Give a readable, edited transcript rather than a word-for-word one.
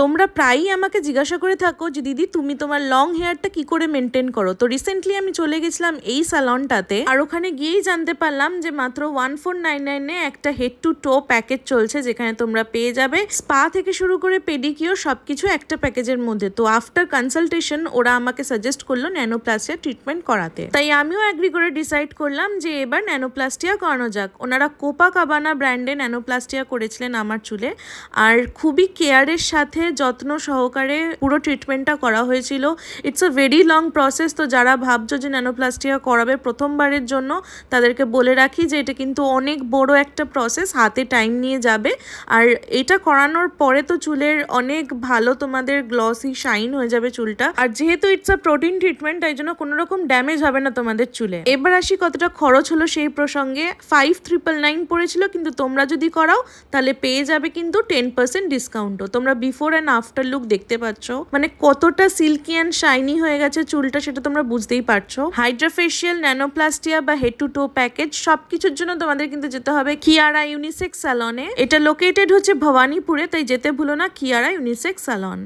তোমরা প্রায়ই আমাকে জিজ্ঞাসা করে থাকো যে দিদি তুমি তোমার লং হেয়ারটা কি করে মেনটেন করো। তো রিসেন্টলি আমি চলে গেছিলাম এই স্যালনটাতে, আর ওখানে গিয়েই জানতে পারলাম যে মাত্র 1499 একটা হেড টু টো প্যাকেজ চলছে, যেখানে তোমরা পেয়ে যাবে স্পা থেকে শুরু করে পেডিকিওর সবকিছু একটা প্যাকেজের মধ্যে। তো আফটার কনসালটেশন ওরা আমাকে সাজেস্ট করলো ন্যানোপ্লাস্টিয়া ট্রিটমেন্ট করাতে, তাই আমিও অ্যাগ্রি করে ডিসাইড করলাম যে এবার ন্যানোপ্লাস্টিয়া করানো যাক। ওনারা কোপা কাবানা ব্র্যান্ডে ন্যানোপ্লাস্টিয়া করেছিলেন আমার চুলে, আর খুবই কেয়ারের সাথে যত্ন সহকারে পুরো ট্রিটমেন্টটা করা হয়েছিল। It's a very long process. তো যারা ভাবছো যে ন্যানোপ্লাস্টিয়া করাবে প্রথমবারের জন্য, তাদেরকে বলে রাখি যে এটা কিন্তু অনেক বড় একটা প্রসেস, হাতে টাইম নিয়ে যাবে। আর এটা করানোর পরে তো চুলের অনেক ভালো তোমাদের গ্লসি শাইন হয়ে যাবে চুলটা। আর যেহেতু ইটস আ প্রোটিন ট্রিটমেন্ট, তাই জন্য কোনো রকম ড্যামেজ হবে না তোমাদের চুলে। এবার আসি কতটা খরচ হলো সেই প্রসঙ্গে। 5999 পড়েছিল, কিন্তু তোমরা যদি করাও তাহলে পেয়ে যাবে কিন্তু 10% ডিসকাউন্টও। তোমরা বিফোর অ্যান্ড আফটার লুক দেখতে পাচ্ছ, মানে কতটা সিল্কি অ্যান্ড শাইনি হয়ে গেছে চুলটা, সেটা তোমরা বুঝতেই পারছো। হাইড্রাফেশিয়াল, ন্যানোপ্লাস্টিয়া বা হেড টু টো প্যাকেজ সবকিছুর জন্য তোমাদের কিন্তু যেতে হবে কিয়ারা ইউনিসেক্স স্যালনে। এটা লোকেটেড হচ্ছে ভবানীপুরে, তাই যেতে ভুলো না কিয়ারা ইউনিসেক্স স্যালন।